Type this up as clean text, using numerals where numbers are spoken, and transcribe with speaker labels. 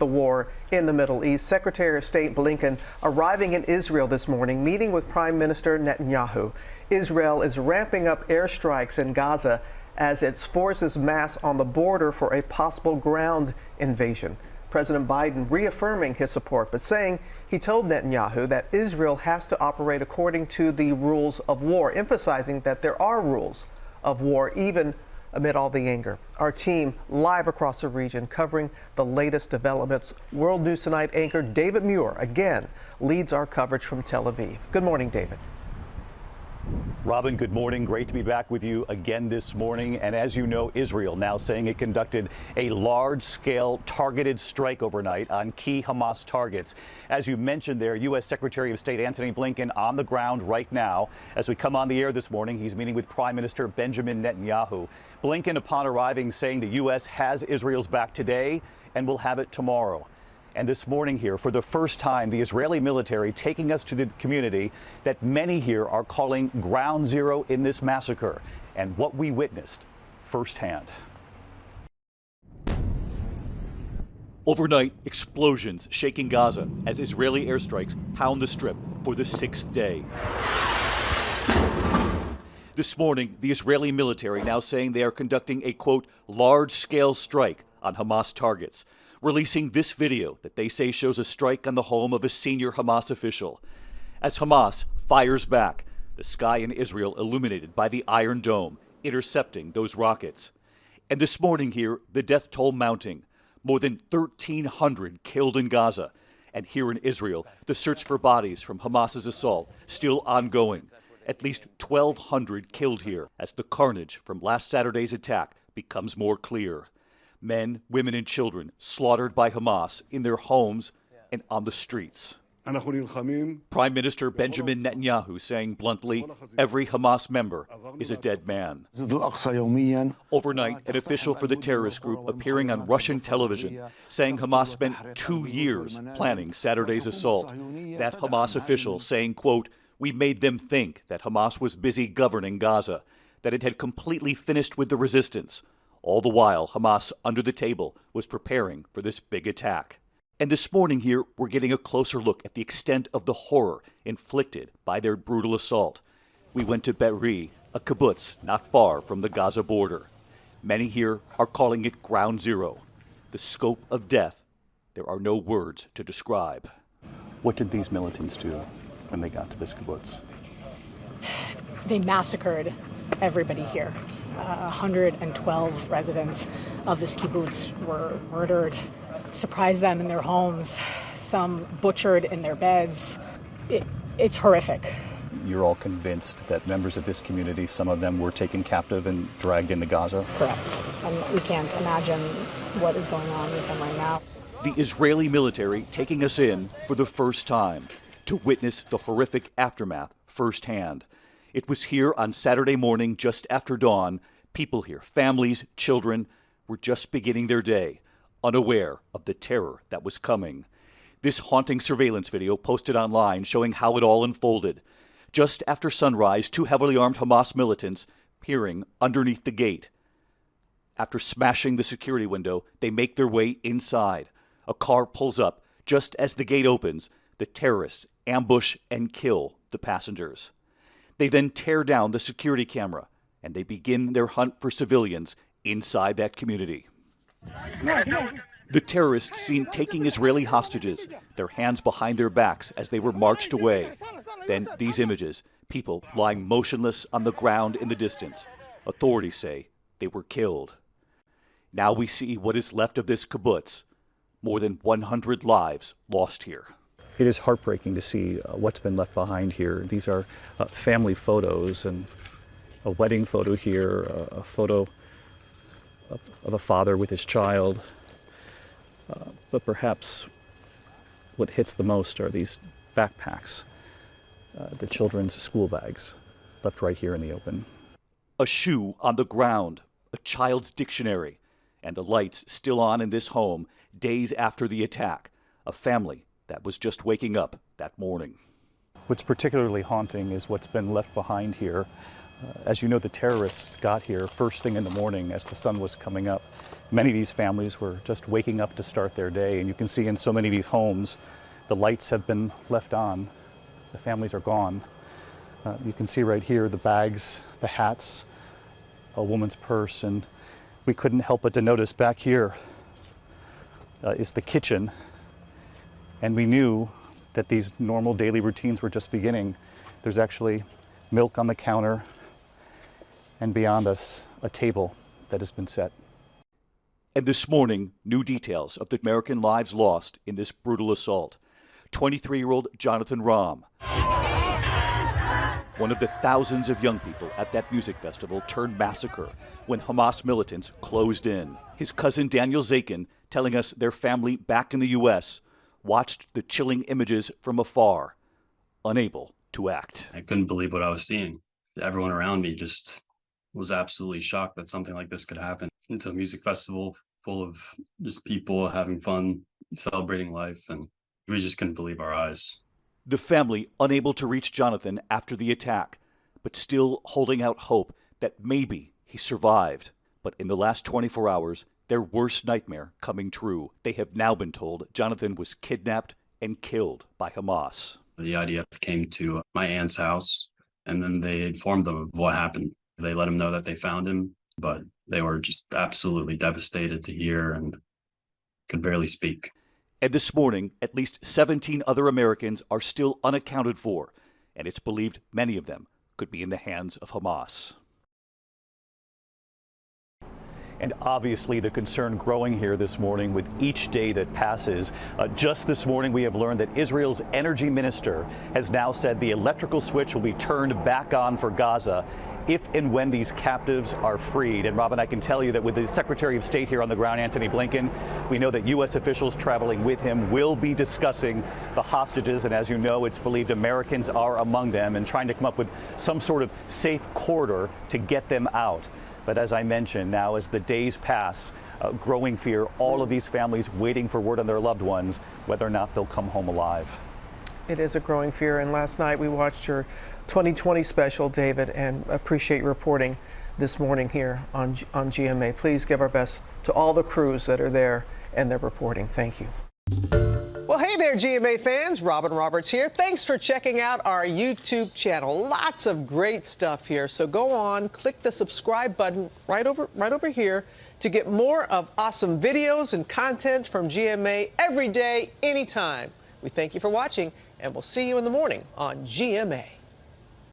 Speaker 1: the war in the Middle East. Secretary of State Blinken arriving in Israel this morning, meeting with Prime Minister Netanyahu. Israel is ramping up airstrikes in Gaza as its forces mass on the border for a possible ground invasion. President Biden reaffirming his support, but saying he told Netanyahu that Israel has to operate according to the rules of war, emphasizing that there are rules of war even amid all the anger. Our team live across the region covering the latest developments. World News Tonight anchor David Muir again leads our coverage from Tel Aviv. Good morning, David.
Speaker 2: Robin, good morning. Great to be back with you again this morning. And as you know, Israel now saying it conducted a large-scale targeted strike overnight on key Hamas targets. As you mentioned there, U.S. Secretary of State Antony Blinken on the ground right now. As we come on the air this morning, he's meeting with Prime Minister Benjamin Netanyahu. Blinken, upon arriving, saying the U.S. has Israel's back today and will have it tomorrow. And this morning here, for the first time, the Israeli military taking us to the community that many here are calling ground zero in this massacre, and what we witnessed firsthand. Overnight, explosions shaking Gaza as Israeli airstrikes pound the strip for the 6th day. This morning, the Israeli military now saying they are conducting a, quote, large-scale strike on Hamas targets, releasing this video that they say shows a strike on the home of a senior Hamas official. As Hamas fires back, the sky in Israel illuminated by the Iron Dome, intercepting those rockets. And this morning here, the death toll mounting. More than 1,300 killed in Gaza. And here in Israel, the search for bodies from Hamas's assault still ongoing. At least 1,200 killed here as the carnage from last Saturday's attack becomes more clear. Men, women, and children slaughtered by Hamas in their homes and on the streets. Prime Minister Benjamin Netanyahu saying bluntly, every Hamas member is a dead man. Overnight, an official for the terrorist group appearing on Russian television saying Hamas spent 2 years planning Saturday's assault. That Hamas official saying, quote, we made them think that Hamas was busy governing Gaza, that it had completely finished with the resistance. All the while, Hamas, under the table, was preparing for this big attack. And this morning here, we're getting a closer look at the extent of the horror inflicted by their brutal assault. We went to Be'eri, a kibbutz not far from the Gaza border. Many here are calling it ground zero. The scope of death, there are no words to describe. What did these militants do when they got to this kibbutz?
Speaker 3: They massacred everybody here. 112 residents of this kibbutz were murdered, surprised them in their homes, some butchered in their beds. It's horrific.
Speaker 2: You're all convinced that members of this community, some of them were taken captive and dragged into Gaza?
Speaker 3: Correct. And we can't imagine what is going on with them right now.
Speaker 2: The Israeli military taking us in for the first time to witness the horrific aftermath firsthand. It was here on Saturday morning, just after dawn. People here, families, children, were just beginning their day, unaware of the terror that was coming. This haunting surveillance video posted online showing how it all unfolded. Just after sunrise, 2 heavily armed Hamas militants peering underneath the gate. After smashing the security window, they make their way inside. A car pulls up. Just as the gate opens, the terrorists ambush and kill the passengers. They then tear down the security camera, and they begin their hunt for civilians inside that community. The terrorists seen taking Israeli hostages, their hands behind their backs as they were marched away. Then these images, people lying motionless on the ground in the distance. Authorities say they were killed. Now we see what is left of this kibbutz. More than 100 lives lost here. It is heartbreaking to see what's been left behind here. These are family photos, and a wedding photo here, a photo of a father with his child. But perhaps what hits the most are these backpacks, the children's school bags, left right here in the open. A shoe on the ground, a child's dictionary, and the lights still on in this home days after the attack. A family that was just waking up that morning. What's particularly haunting is what's been left behind here. As you know, the terrorists got here first thing in the morning as the sun was coming up. Many of these families were just waking up to start their day, and you can see in so many of these homes, the lights have been left on. The families are gone. You can see right here the bags, the hats, a woman's purse, and we couldn't help but to notice back here is the kitchen, and we knew that these normal daily routines were just beginning. There's actually milk on the counter, and beyond us, a table that has been set. And this morning, new details of the American lives lost in this brutal assault. 23-year-old Jonathan Rahm, one of the thousands of young people at that music festival turned massacre when Hamas militants closed in. His cousin Daniel Zakin telling us their family back in the U.S. watched the chilling images from afar, unable to act.
Speaker 4: I couldn't believe what I was seeing. Everyone around me just was absolutely shocked that something like this could happen. It's a music festival full of just people having fun, celebrating life, and we just couldn't believe our eyes.
Speaker 2: The family unable to reach Jonathan after the attack, but still holding out hope that maybe he survived. But in the last 24 hours, their worst nightmare coming true. They have now been told Jonathan was kidnapped and killed by Hamas.
Speaker 4: The IDF came to my aunt's house, and then they informed them of what happened. They let him know that they found him, but they were just absolutely devastated to hear and could barely speak.
Speaker 2: And this morning, at least 17 other Americans are still unaccounted for, and it's believed many of them could be in the hands of Hamas. And obviously the concern growing here this morning with each day that passes. Just this morning we have learned that Israel's energy minister has now said the electrical switch will be turned back on for Gaza if and when these captives are freed. And Robin, I can tell you that with the Secretary of State here on the ground, Antony Blinken, we know that U.S. officials traveling with him will be discussing the hostages. And as you know, it's believed Americans are among them and trying to come up with some sort of safe corridor to get them out. But as I mentioned, now as the days pass, growing fear, all of these families waiting for word on their loved ones, whether or not they'll come home alive.
Speaker 1: It is a growing fear, and last night we watched your 2020 special, David, and appreciate your reporting this morning here on GMA. Please give our best to all the crews that are there and their reporting. Thank you. Well, hey there, GMA fans. Robin Roberts here. Thanks for checking out our YouTube channel. Lots of great stuff here. So go on, click the subscribe button right over here to get more of awesome videos and content from GMA every day, anytime. We thank you for watching, and we'll see you in the morning on GMA.